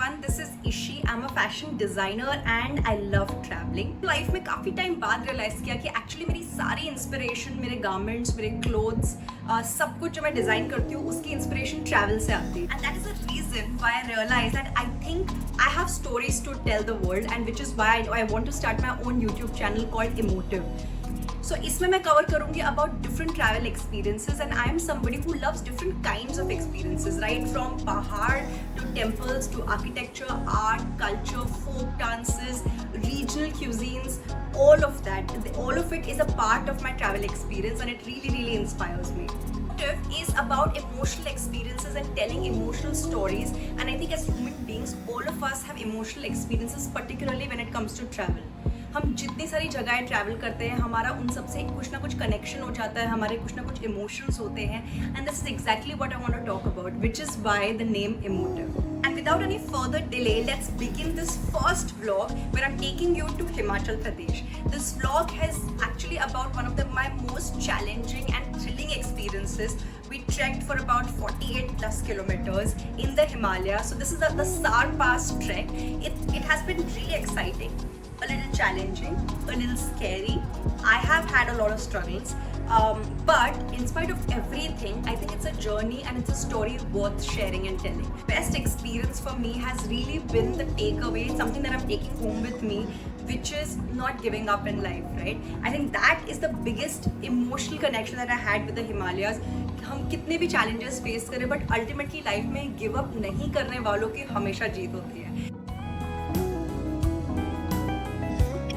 everyone, this is Ishi. I'm a fashion designer and I love traveling. Life में काफ़ी time बाद realise किया कि एक्चुअली मेरी सारी इंस्पिरेशन मेरे गारमेंट्स, मेरे क्लोथ्स, सब कुछ जो मैं डिज़ाइन करती हूँ उसकी इंस्पिरेशन ट्रैवल से आती है. And that is the reason why I realise that I think I have stories to tell the world, and which is why I want to start my own YouTube channel called Emotive. So इसमें मैं cover करूँगी about different travel experiences, and I am somebody who loves different kinds of experiences, right from पहाड़ to temples to architecture, art, culture, folk dances, regional cuisines, all of that. All of it is a part of my travel experience, and it really inspires me. Is about emotional experiences and telling emotional stories, and I think as human beings all of us have emotional experiences, particularly when it comes to travel. हम जितनी सारी जगहें travel करते हैं हमारा उन सब से कुछ ना कुछ कनेक्शन हो जाता है, हमारे कुछ ना कुछ इमोशंस होते हैं, and this is exactly what I want to talk about, which is why the name Emotive. And without any further delay, let's begin this first vlog where I'm taking you to Himachal Pradesh. This vlog is actually about one of my most challenging and thrilling experiences. We trekked for about 48 plus kilometers in the Himalayas. So this is the Sar Pass trek. It has been really exciting, a little challenging, a little scary. I have had a lot of struggles, but in spite of everything, I think it's a journey and it's a story worth sharing and telling. Best experience for me has really been the takeaway, something that I'm taking home with me, which is not giving up in life, right? I think that is the biggest emotional connection that I had with the Himalayas. हम कितने भी challenges face करें, but ultimately life में give up नहीं करने वालों की हमेशा जीत होती है.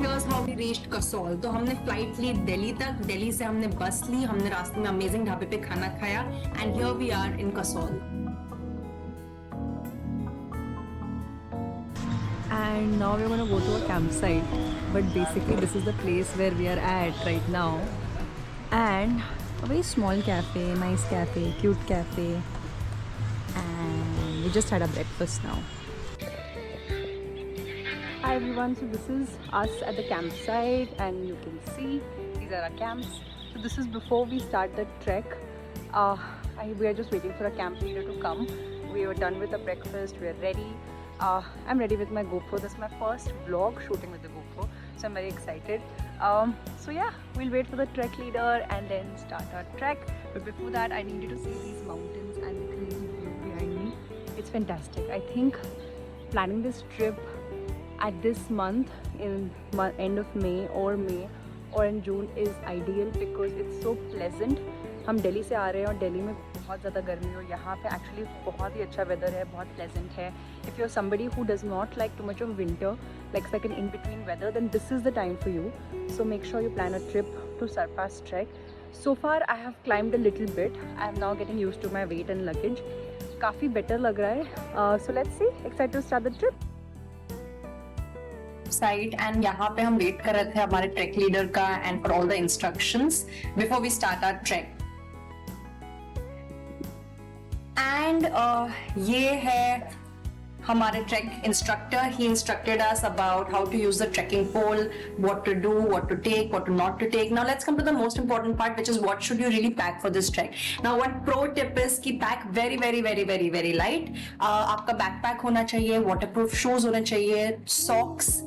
Here's how we reached Kasol. तो हमने फ्लाइट ली दिल्ली तक, दिल्ली से हमने बस ली, हमने रास्ते में अमेजिंग ढाबे पे खाना खाया, and here we are in Kasol. And now we're going to go to a campsite, but basically this is the place where we are at right now, and a very small cafe, nice cafe, cute cafe, and we just had a breakfast now. Hi everyone, so this is us at the campsite, and you can see these are our camps. So this is before we start the trek. We are just waiting for a camp leader to come. We were done with the breakfast, we are ready. I'm ready with my GoPro. This is my first vlog shooting with the GoPro, so I'm very excited. So yeah, we'll wait for the trek leader and then start our trek. But before that, I need you to see these mountains and the crazy view behind me. It's fantastic. I think planning this trip at this month, in end of May or in June is ideal because it's so pleasant. हम दिल्ली से आ रहे हैं और दिल्ली में बहुत ज़्यादा गर्मी और यहाँ पे एक्चुअली बहुत ही अच्छा वेदर है, बहुत प्लेजेंट है. If you are somebody who does not like too much of winter, like an in between weather, then this is the time for you. So make sure you plan a trip to Sarpas trek. So far I have climbed a little bit. I am now getting used to my weight and luggage. काफ़ी better लग रहा है. So let's see. Excited to start the trip. Site and यहाँ पे हम wait कर रहे थे हमारे ट्रैक लीडर का and for all the instructions before we start our trek. And ये है हमारे trek instructor. He instructed us about how to use the trekking pole, what to do, what to take, what to not to take. Now let's come to the most important part, which is what should you really pack for this track. Now one pro tip is कि pack very light. आपका backpack होना चाहिए, waterproof shoes होने चाहिए, socks,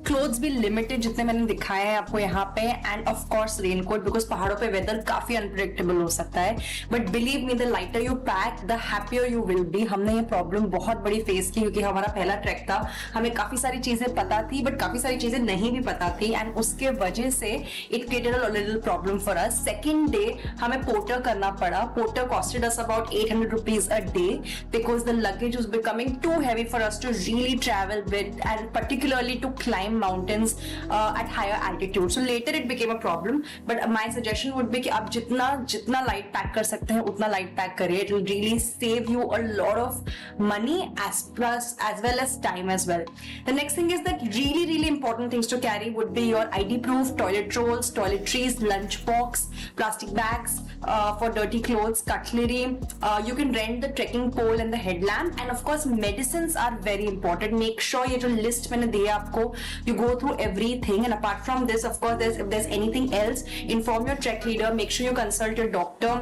clothes भी limited जितने मैंने दिखाए हैं आपको यहाँ पे, end of course raincoat, because पहाड़ों पे वेदर काफी अनप्रेडिक्टेबल हो सकता है. But believe me, the lighter you pack the happier you will be. हमने ये प्रॉब्लम बहुत बड़ी फेस की क्योंकि हमारा पहला ट्रैक था. हमें काफी सारी चीजें पता थी बट काफी सारी चीजें नहीं भी पता थी, एंड उसके वजह से it created a little problem for us. Second day हमें पोर्टर करना पड़ा. Porter costed us about 800 rupees a day because the luggage was becoming too heavy for us to really travel with, and particularly to climb mountains at higher altitude. So later it became a problem, but my suggestion would be कि आप जितना light pack कर सकते हैं उतना light pack करिए. It will really save you a lot of money as well as time as well. The next thing is that really important things to carry would be your ID proof, toilet rolls, toiletries, lunch box, plastic bags for dirty clothes, cutlery. You can rent the trekking pole and the headlamp, and of course medicines are very important. Make sure ये जो list मैंने दिया आपको, you go through everything, and apart from this, of course, if there's anything else, inform your trek leader. Make sure you consult your doctor.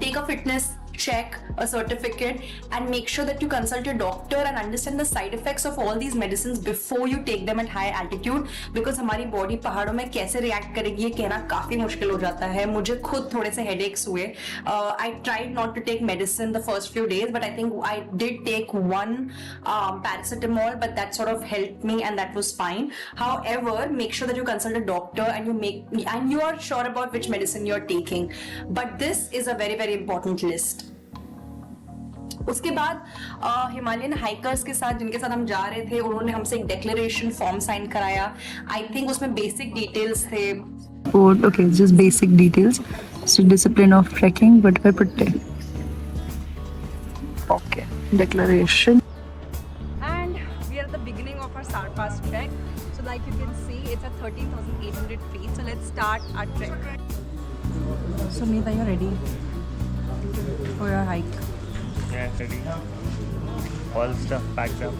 Take a fitness check a certificate and make sure that you consult your doctor and understand the side effects of all these medicines before you take them at high altitude, because हमारी body पहाड़ों में कैसे react करेगी ये कहना काफी मुश्किल हो जाता है. मुझे खुद थोड़े से हेडेक्स हुए. I tried not to take medicine the first few days, but I think I did take one paracetamol, but that sort of helped me and that was fine. However, make sure that you consult a doctor and you are sure about which medicine you are taking. But this is a very very important list. उसके बाद Himalayan hikers के साथ जिनके साथ हम जा रहे थे, उन्होंने हमसे एक डिक्लेरेशन फॉर्म साइन कराया. आई थिंक उसमें बेसिक डिटेल्स थे. Okay, just basic details. So discipline of trekking, but I put it. Okay, declaration. And we are at the beginning of our Sarpas trek. So like you can see, it's at 13,800 feet. So let's start our trek. So Neeta, you're ready for your hike? Yeah, ready. All stuff packed up.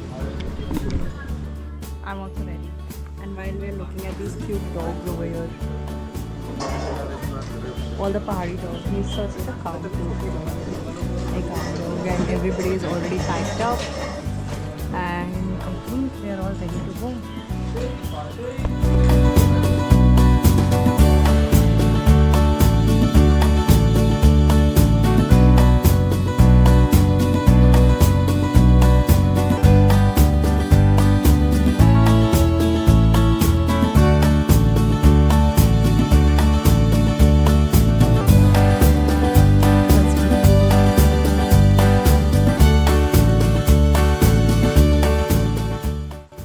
I'm also ready. And while we're looking at these cute dogs over here, all the pahari dogs, he's such a cow too. A cow dog, and everybody is already packed up. And I think we are all ready to go.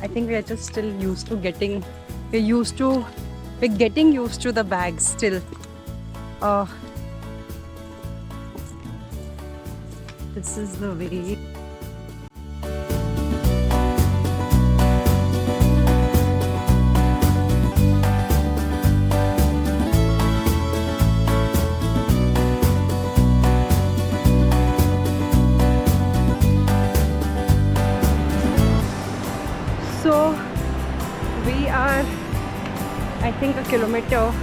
I think we are just still used to getting used to the bags still. This is the way. So we are, I think, a kilometer,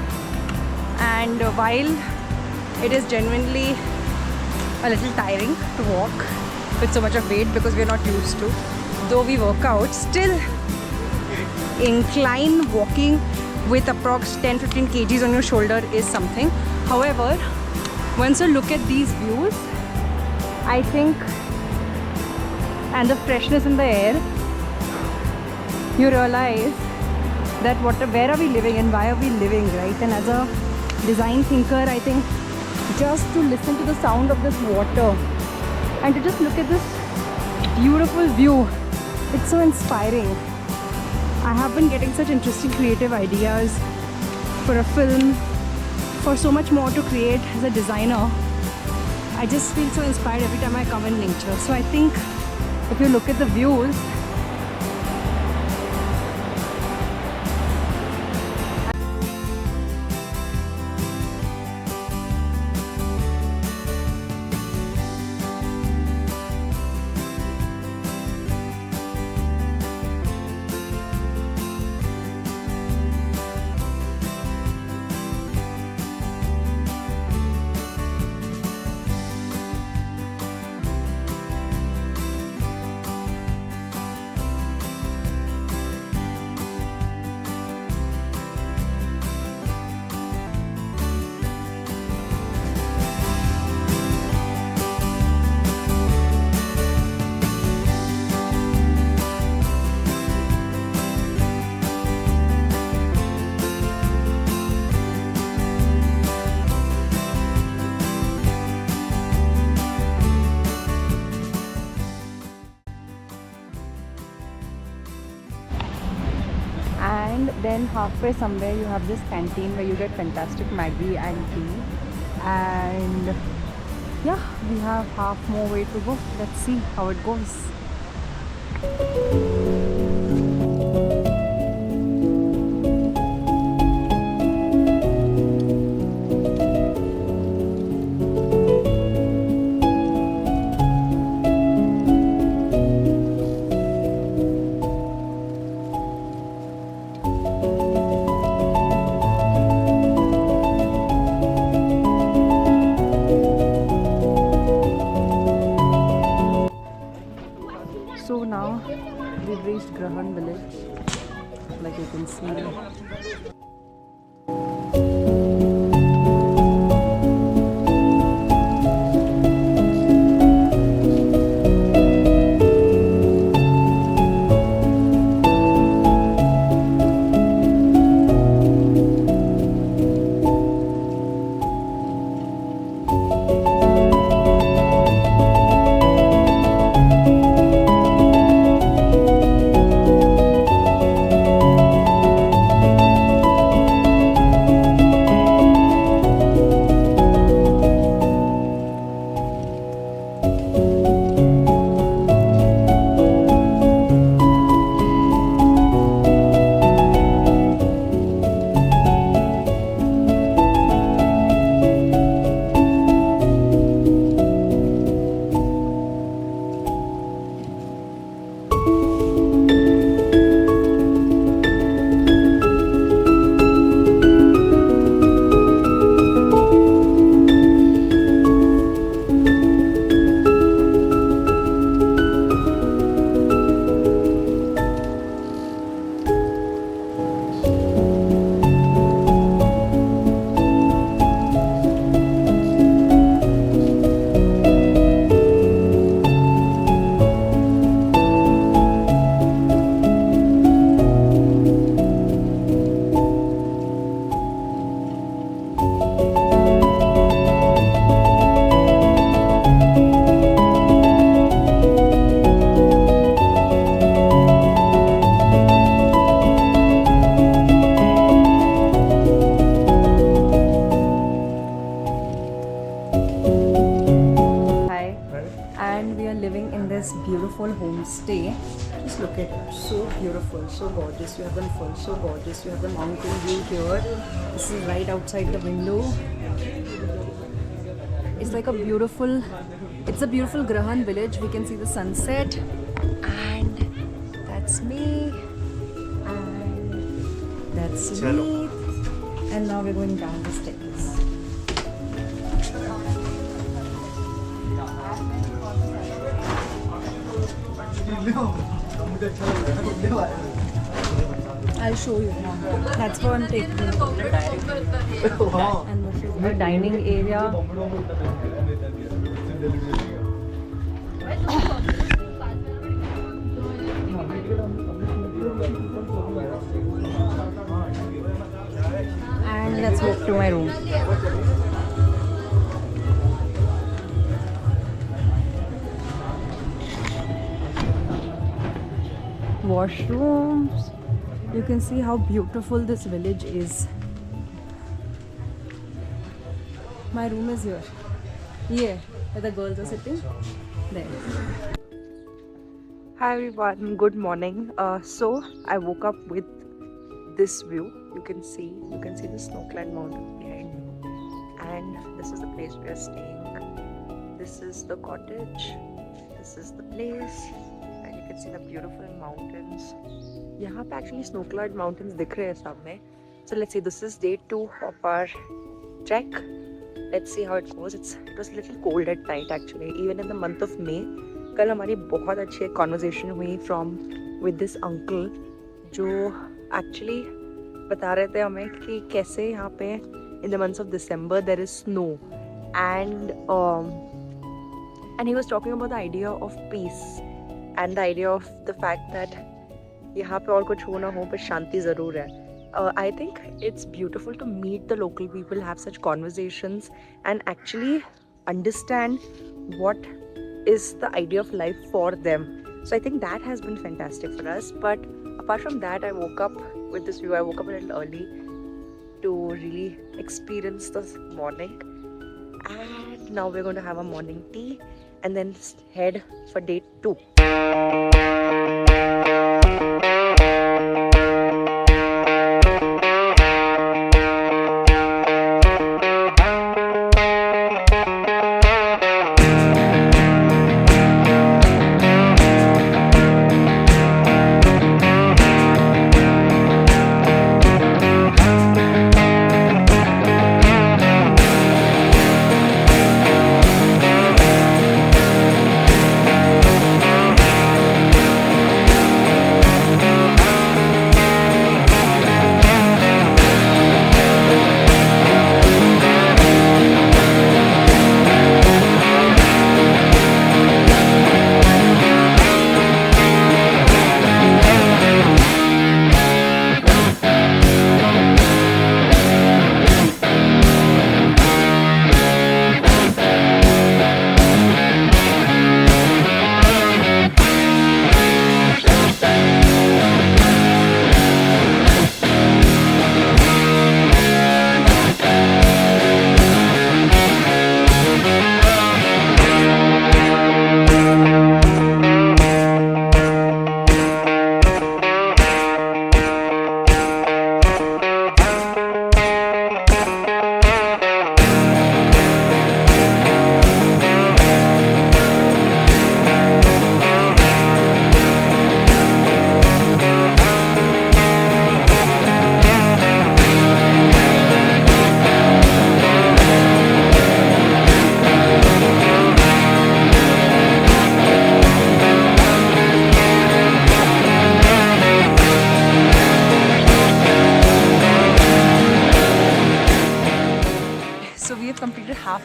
and while it is genuinely a little tiring to walk with so much of weight because we are not used to, though we work out, still incline walking with approx 10-15 kgs on your shoulder is something. However, once you look at these views, I think, and the freshness in the air, you realize that where are we living and why are we living, right? And as a design thinker, I think just to listen to the sound of this water and to just look at this beautiful view, it's so inspiring. I have been getting such interesting creative ideas for a film, for so much more to create as a designer. I just feel so inspired every time I come in nature. So I think if you look at the views, and then halfway somewhere you have this canteen where you get fantastic Maggi and tea, and yeah, we have half more way to go. Let's see how it goes. now we've reached Grahan village, like you can see. Beautiful homestay. Just look at it, so beautiful, so gorgeous. You have them full, so gorgeous. You have the mountain view here. This is right outside the window. It's like a beautiful, it's a beautiful Grahan village. We can see the sunset, and that's me, and that's me. And now we're going down the stairs. I'll show you now. That's what I'm taking. And this is the dining area. And let's walk to my room. Washrooms. You can see how beautiful this village is. My room is here. Yeah, where the girls are sitting. There. Hi everyone, good morning. So I woke up with this view. You can see the snow-clad mountains behind me. And this is the place we are staying. This is the cottage. This is the place. You can see the beautiful mountains. यहाँ पे actually snow-clad mountains दिख रहे हैं सामने. So let's see. This is day 2 of our trek. Let's see how it goes. It was a little cold at night actually. Even in the month of May. कल हमारी बहुत अच्छी conversation हुई with this uncle जो actually बता रहे थे हमें कि कैसे यहाँ पे in the months of December there is snow and he was talking about the idea of peace. And the idea of the fact that यहाँ पे और कुछ हो ना हो पर शांति ज़रूर है. I think it's beautiful to meet the local people, have such conversations and actually understand what is the idea of life for them. So I think that has been fantastic for us. But apart from that, I woke up with this view. I woke up a little early to really experience this morning. And now we're going to have a morning tea and then head for day 2.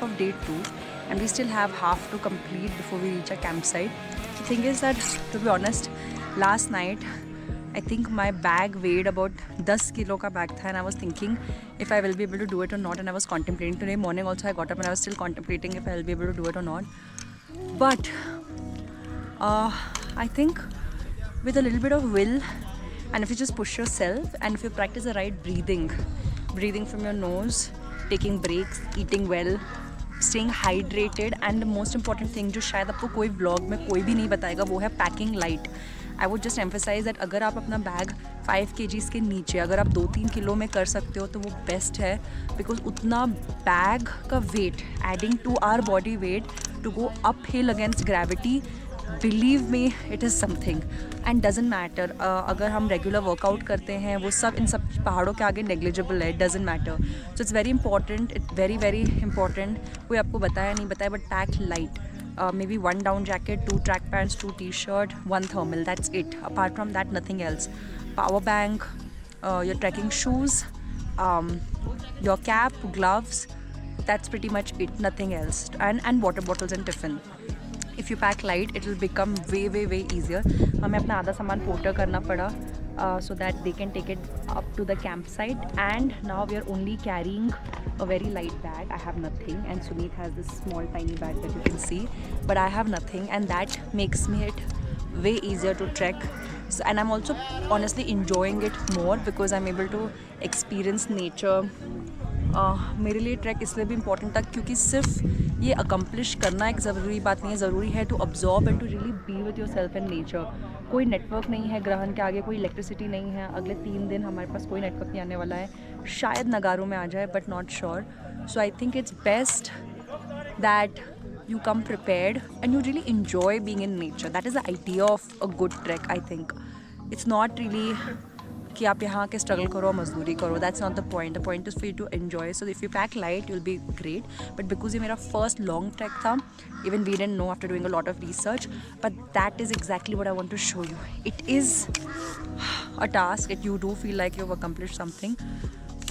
half of day 2 and we still have half to complete before we reach our campsite. The thing is that, to be honest, last night I think my bag weighed about 10 kilo ka bag tha, and I was thinking if I will be able to do it or not, and I was contemplating. Today morning also I got up and I was still contemplating if I will be able to do it or not. But I think with a little bit of will, and if you just push yourself and if you practice the right breathing from your nose, taking breaks, eating well, staying hydrated, and the most important thing जो शायद आपको कोई vlog में कोई भी नहीं बताएगा वो है packing light. I would just emphasize that अगर आप अपना बैग 5 kgs के नीचे अगर आप 2-3 किलो में कर सकते हो तो वो बेस्ट है, बिकॉज उतना बैग का weight adding to our body weight to go up hill against gravity, believe me it is something and doesn't matter. अगर हम रेगुलर वर्कआउट करते हैं वो सब इन सब पहाड़ों के आगे नेग्लिजिबल है, doesn't matter. So it's very important, it's very very important. कोई आपको बताया नहीं बताया, but pack light. Maybe 1 down jacket, 2 track pants, 2 t-shirt, 1 thermal, that's it. Apart from that, nothing else. Power bank, your trekking shoes, your cap, gloves, that's pretty much it, nothing else. And water bottles and tiffin. If you pack light, it will become way easier. हमें अपना आधा सामान porter करना पड़ा so that they can take it up to the campsite, and now we are only carrying a very light bag. I have nothing, and Sunit has this small tiny bag that you can see, but I have nothing, and that makes me it way easier to trek. So, and I'm also honestly enjoying it more because I'm able to experience nature. मेरे लिए track इसलिए भी important था क्योंकि सिर्फ ये accomplish करना एक ज़रूरी बात नहीं है, ज़रूरी है to observe and to really be with your self and nature. कोई नेटवर्क नहीं है ग्रहण के आगे, कोई इलेक्ट्रिसिटी नहीं है. अगले 3 दिन हमारे पास कोई नेटवर्क नहीं आने वाला है. शायद नगारों में आ जाए but not sure. So I think it's best that you come prepared and you really enjoy being in nature. That is the idea of a good trek, I think. It's not really कि आप यहाँ के struggle करो, मजदूरी करो. That's not the point. The point is for you to enjoy. So if you pack light, you'll be great. But because ये मेरा first long trek था, even we didn't know after doing a lot of research, but that is exactly what I want to show you. It is a task. You do feel like you've accomplished something,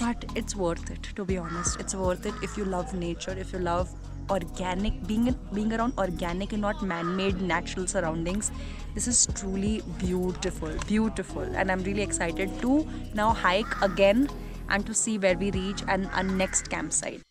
but it's worth it, to be honest. It's worth it if you love nature, if you love organic, being around organic and not man-made natural surroundings. This is truly beautiful, and I'm really excited to now hike again and to see where we reach and our next campsite.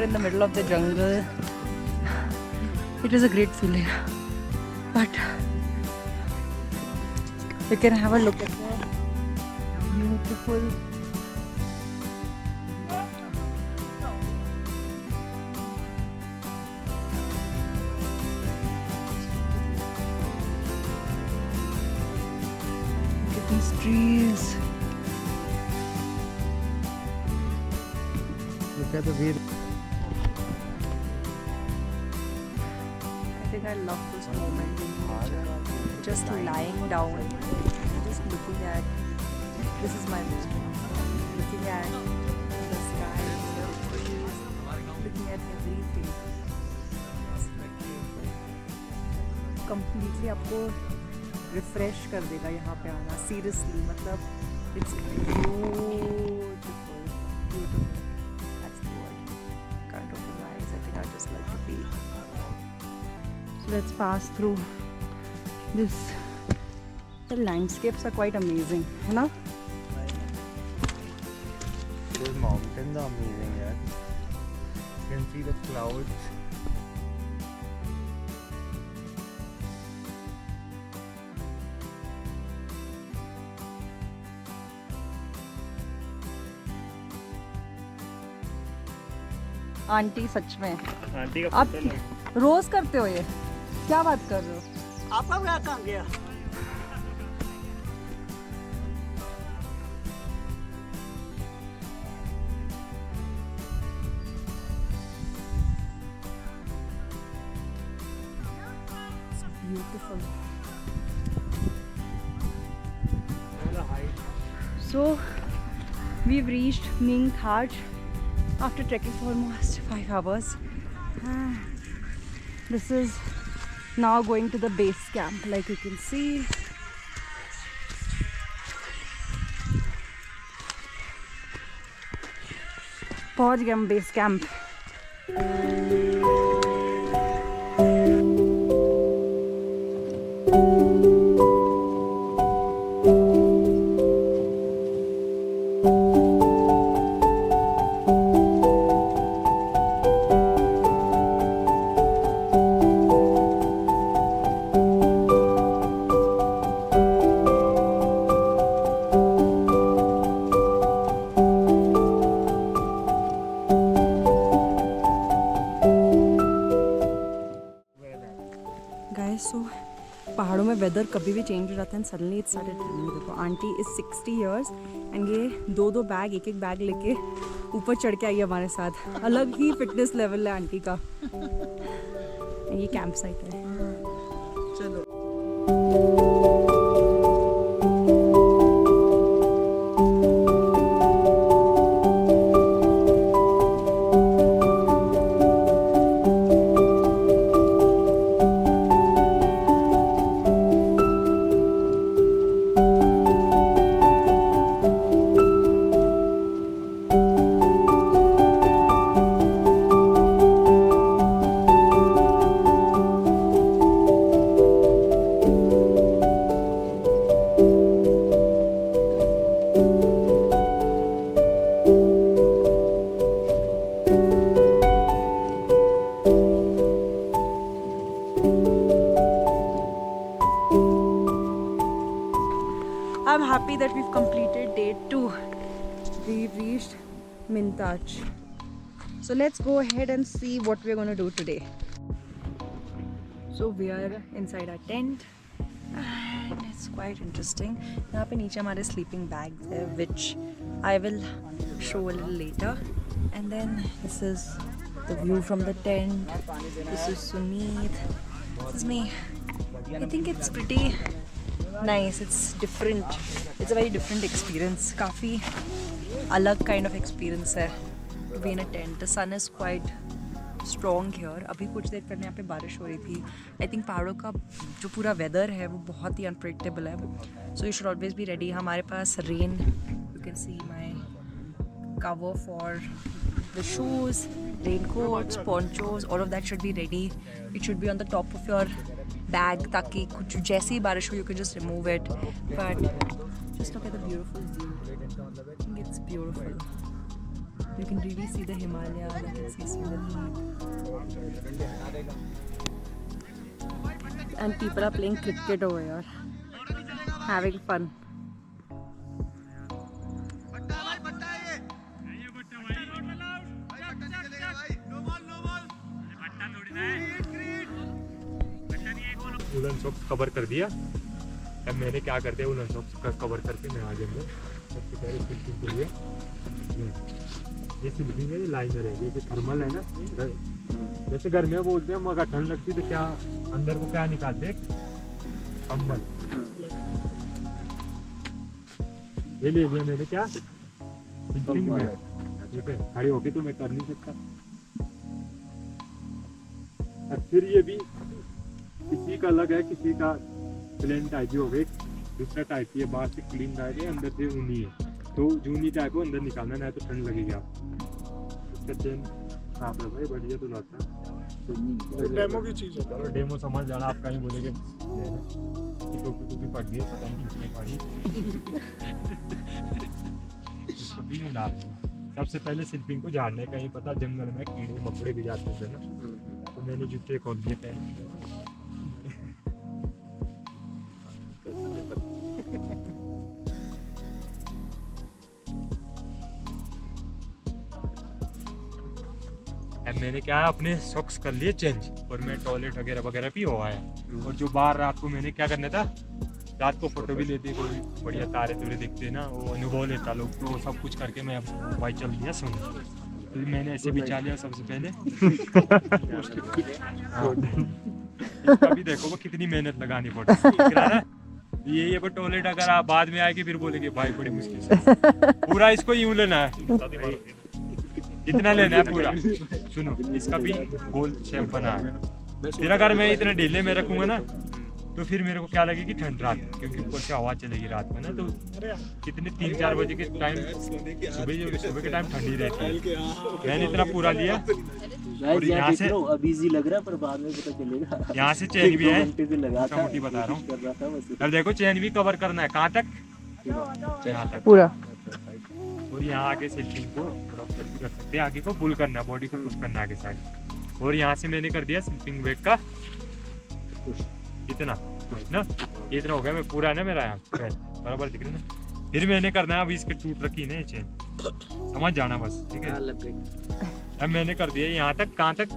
In the middle of the jungle. It is a great feeling, but you can have a look at the beautiful look at these trees. Look at the view. I love this moment in nature. Just lying down, just looking at, this is my room, looking at the sky, the trees, looking at everything. Completely आपको refresh कर देगा यहाँ पे आना. Seriously, मतलब it's beautiful. That's the word. Can't open my eyes. I think I just like to be let's pass through this. The landscapes are quite amazing, है ना? Those mountains are amazing, yeah. You can see the clouds. Aunty सच में aunty का आप photo लगा। रोज करते हो ये? क्या बात कर रहे हो? आपका क्या काम गया? Beautiful. So we've reached Ming Thaj after trekking for almost 5 hours. This is now going to the base camp, like you can see. पहुंच गए हम बेस कैंप. पहाड़ों में वेदर कभी भी चेंज हो जाता है. Suddenly it started raining. देखो आंटी इज 60 इयर्स एंड ये दो बैग एक बैग लेके ऊपर चढ़ के आई है हमारे साथ. अलग ही फिटनेस लेवल है आंटी का. ये कैंप साइट है. चलो I'm happy that we've completed day 2. We've reached Mintaj. So let's go ahead and see what we're going to do today. So we are inside our tent and it's quite interesting. यहाँ पे नीचे हमारे sleeping bags है, which I will show a little later. And then this is the view from the tent. This is Suneet. This is me. I think it's pretty nice. It's different. It's a very different experience. काफ़ी अलग kind of experience है to be in a tent. The sun is quite strong here. अभी कुछ देर पहले यहाँ पे बारिश हो रही थी. I think पहाड़ों का जो पूरा weather है वो बहुत ही unpredictable है. So you should always be ready. हमारे पास rain. You can see my cover for the shoes, raincoats, ponchos. All of that should be ready. It should be on the top of your bag ताकि कुछ जैसी बारिश हो you can just remove it. But just look at the beautiful view. I think it's beautiful. You can really see the Himalayas. You can see Suneet. And people are playing cricket over here, having fun. Woollen socks cover कर दिया. अब मैंने क्या कर दिया, woollen socks cover करके मैं आ गया. सबसे पहले फिटिंग के लिए ये सिल्किंग है, लाइनर है. ये थर्मल है ना, जैसे घर में बोलते हैं मगर ठंड लगती तो क्या अंदर को क्या निकालते, कंबल. ये ले लिया मैंने. क्या फिटिंग में ठीक है, खड़ी होगी तो मैं कर नहीं सकता. और फिर ये भी किसी का अलग है, किसी का प्लेन टाइप भी हो गई, दूसरा टाइप की है. बाहर से क्लीन टाइप है, अंदर से ऊनी है. तो जूनी टाइप को अंदर निकालना, नहीं तो ठंड लगेगी. आप इसका चेन साफ है भाई, बढ़िया तो लाता है. डेमो की चीज है। चलो डेमो समझ जाना, आप कहीं बोलेंगे टोपी पड़ गई, पता नहीं किसने पाड़ी। इसको भी नहीं डाल। सबसे पहले स्लिपिंग को झाड़ने का ही पता, जंगल में कीड़े मकोड़े भी जाते थे ना, तो मैंने जूते खोल दिए पहन। अब मैंने क्या है, अपने सॉक्स कर लिए चेंज, और मैं टॉयलेट वगैरह वगैरह भी हो आया। और जो बाहर रात को मैंने क्या करना था, रात को फोटो भी लेते, कोई बढ़िया तारे तुरे दिखते ना, वो अनुभव लेता लोग, तो सब कुछ करके मैं अब भाई चल दिया सोने। तो मैंने ऐसे बिछा लिया सबसे पहले। हाँ। इसका भी देखो वो कितनी मेहनत लगानी पड़ती है। ये वो टॉयलेट अगर आप बाद में आएगी फिर बोलेंगे भाई बड़ी मुश्किल से, पूरा इसको यूं लेना है, इतना लेना है पूरा। सुनो, इसका भी गोल शेप बना है। फिर अगर मैं इतने ढीले में रखूंगा ना, तो फिर मेरे को क्या लगेगी ठंड रात, क्योंकि ऊपर से हवा चलेगी रात में ना, तो कितने 3-4 बजे के टाइम, सुबह के टाइम ठंडी रहती है। मैंने इतना पूरा लिया, और यहाँ से अभी इजी लग रहा है पर बाद में पता चलेगा। यहाँ से चेन भी है, लगा मोटी बता रहा हूँ। अब देखो चेन भी कवर करना है, कहाँ तक, यहाँ तक पूरा। और यहाँ आगे स्लिपिंग को प्रॉपर भी कर सकते हैं, आगे को पुल करना है, बॉडी को पुश करना है आगे साइड। और यहाँ से मैंने कर दिया स्लिपिंग बैग का इतना ना, इतना हो गया, मैं पूरा ना मेरा यहाँ बराबर दिख रहा ना। फिर मैंने करना है, अभी इसके टूट रखी है चेन, समझ जाना बस, ठीक है। अब मैंने कर दिया यहाँ तक, कहाँ तक,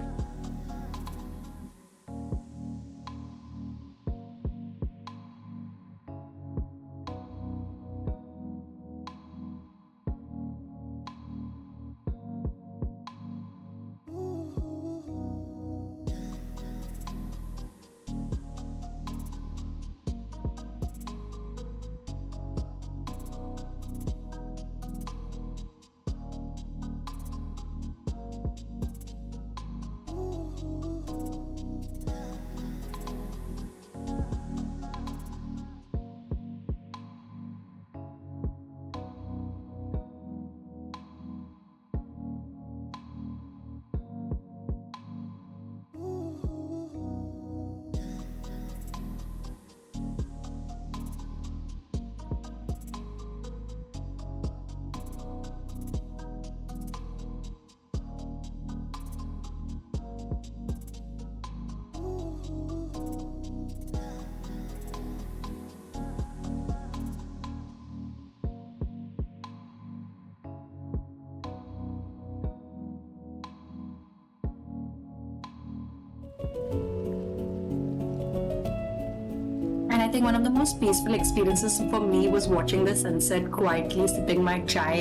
And I think one of the most peaceful experiences for me was watching the sunset quietly, sipping my chai.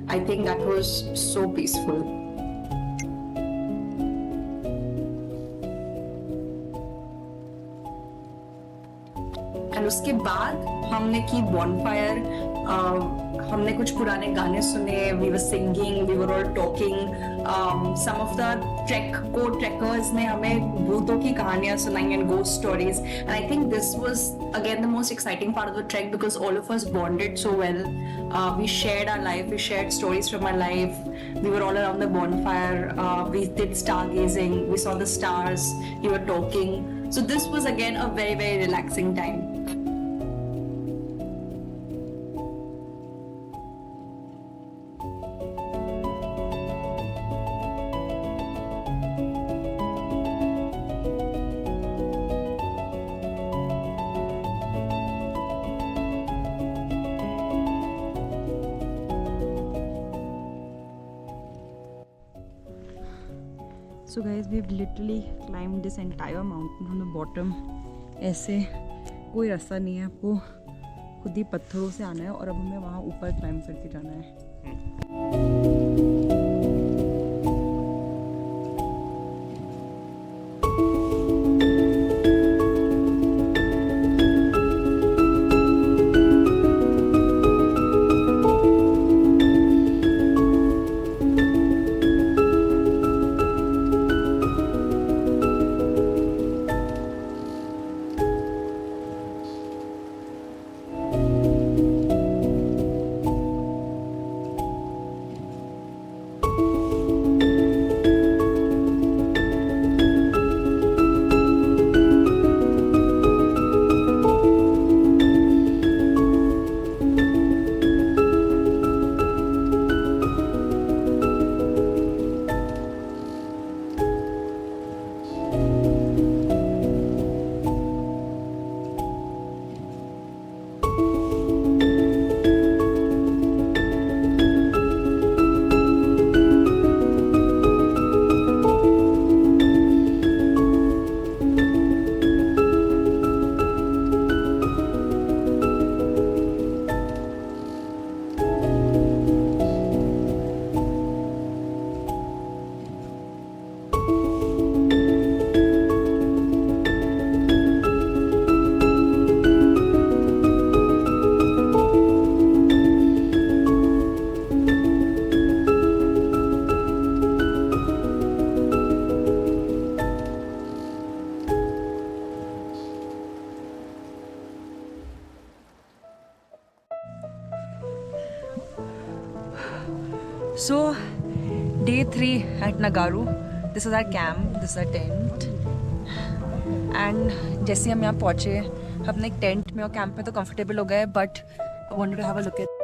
I think that was so peaceful. And उसके बाद हमने की bonfire, हमने कुछ पुराने गाने सुने, we were singing, we were all talking. Some of the trekkers ने हमें भूतों की कहानियाँ सुनाई and ghost stories. And I think this was again the most exciting part of the trek because all of us bonded so well. We shared our life, we shared stories from our life. We were all around the bonfire. We did stargazing, we saw the stars, we were talking. So this was again a very, very relaxing time. So guys, we've literally climbed this entire mountain from the bottom. ऐसे कोई रास्ता नहीं है, आपको खुद ही पत्थरों से आना है और अब हमें वहाँ ऊपर क्लाइंब करके जाना है। So, day 3 at Nagaru. This is our camp, this is our tent. And जैसे हम यहाँ पहुँचे अपने एक टेंट में और कैंप में तो कंफर्टेबल हो गए, but I wanted to have a look at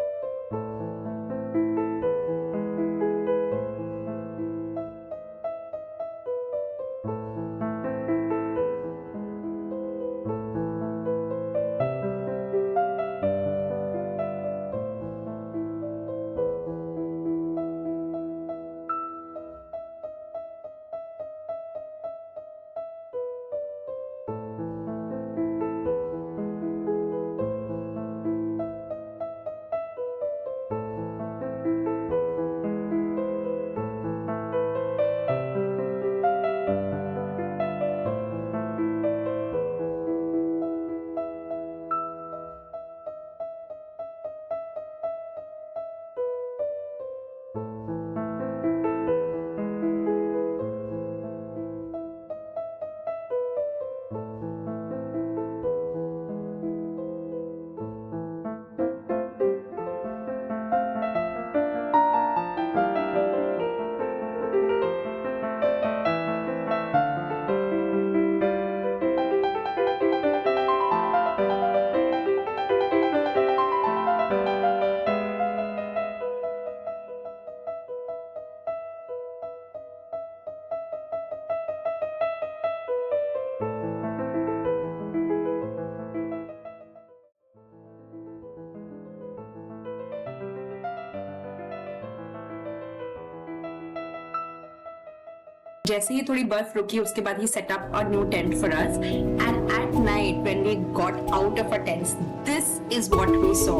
जैसे ही थोड़ी बर्फ रुकी उसके बाद ही set up a new tent for us and at night when we got out of a tent this is what we saw.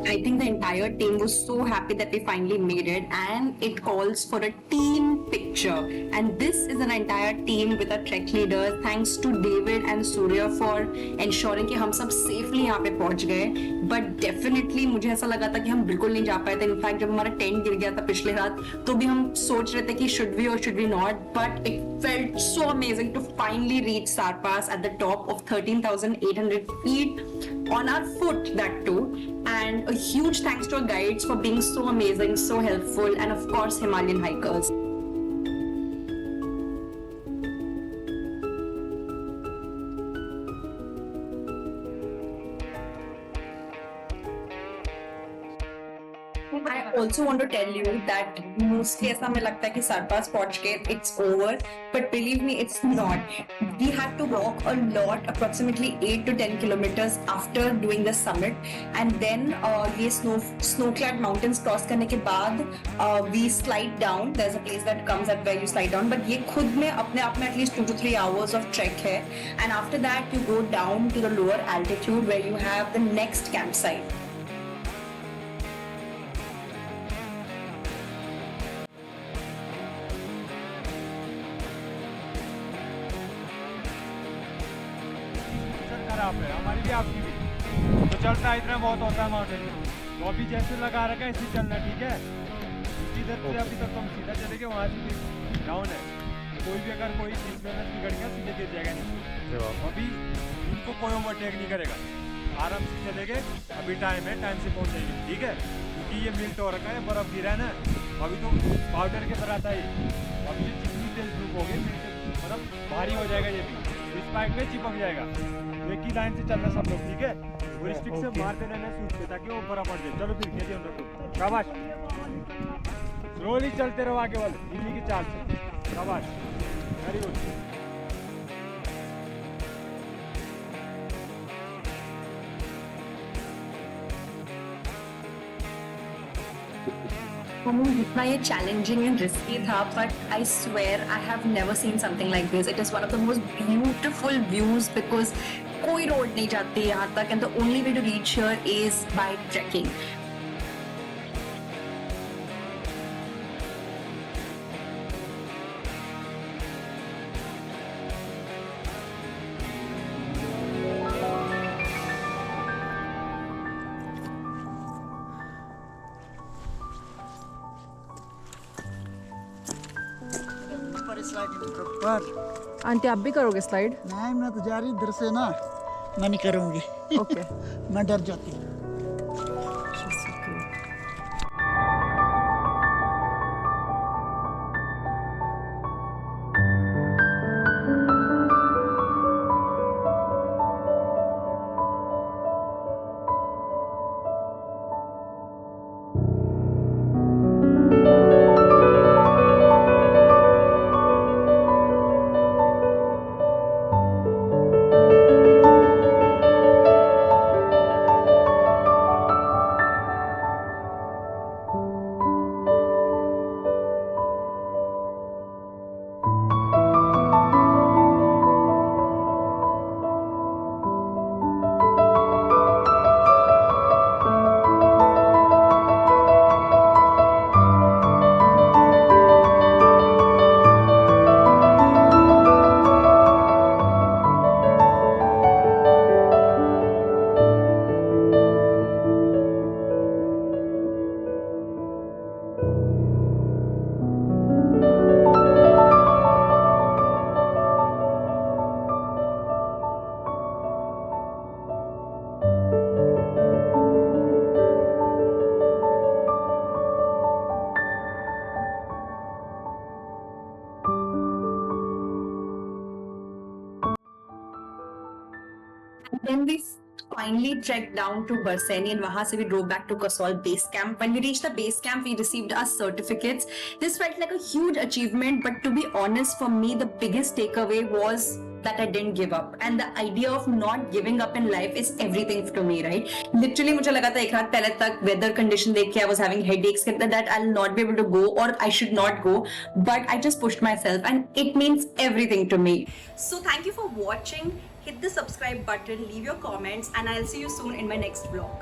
I think the entire team was so happy that we finally made it, and it calls for a team picture. And this is an entire team with our trek leaders. Thanks to David and Surya for ensuring कि हम सब safely यहाँ पे पहुँच गए. But definitely मुझे ऐसा लगा था कि हम बिल्कुल नहीं जा पाए थे. In fact जब हमारा टेंट गिर गया था पिछले रात तो भी हम सोच रहे थे कि should we or should we not. But it felt so amazing to finally reach Sarpas at the top of 13,800 feet on our foot, that too. And a huge thanks to our guides for being so amazing, so helpful, and of course Himalayan hikers. I also want to tell you that mostly ऐसा हमें लगता है कि सरपास पहुंच के it's over, but believe me, it's not. We had to walk a lot, approximately 8 to 10 kilometers after doing the summit, and then ये snow-clad mountains cross करने के बाद we slide down. There's a place that comes at where you slide down, but ये खुद में अपने आप में at least 2 to 3 hours of trek है, and after that you go down to the lower altitude where you have the next campsite. खराब है हमारी भी आपकी भी तो चलता इतना बहुत होता है माउंटेन में तो अभी जैसे लगा रखा है इसी चलना ठीक है इधर से अभी तक हम सीधा चलेंगे वहाँ से भी डाउन है कोई भी अगर कोई 30 मिनट बिगड़ गया सीधे गिर जाएगा नहीं अभी इनको कोई ओवरटेक नहीं करेगा आराम से चलेंगे अभी टाइम है टाइम से पहुँच जाएंगे ठीक है क्योंकि ये मिल्ट हो रखा है बर्फ गिरा है ना अभी तो पाउडर के तरह आता है अभी जितनी तेज धूप होगी मतलब भारी हो जाएगा ये भी इस पाइप में चिपक जाएगा एक ही लाइन से चलना सब लोग ठीक है और स्टिक से मारते रहना सूट पे ताकि वो बड़ा पड़ जाए चलो फिर खेलिए हम लोग शाबाश स्लोली चलते रहो आगे वाले दिल्ली की चाल से शाबाश वेरी गुड जितना ये चैलेंजिंग एंड रिस्की था but I swear I have never seen something like this it is one of the most beautiful views because कोई रोड नहीं जाती यहाँ तक and the only way to reach here is by trekking पर aunty आप भी करोगे slide नहीं मैं तो जा रही इधर से ना मैं नहीं करूँगी ओके मैं डर जाती हूँ Then we finally trekked down to Barseni and wahan se we drove back to Kasol base camp. When we reached the base camp, we received our certificates. This felt like a huge achievement, but to be honest, for me, the biggest takeaway was that I didn't give up. And the idea of not giving up in life is everything to me, right? Literally, मुझे लगा था एक रात पहले तक weather condition देख के I was having headaches that I'll not be able to go or I should not go. But I just pushed myself and it means everything to me. So thank you for watching. Hit the subscribe button, leave your comments, and I'll see you soon in my next vlog.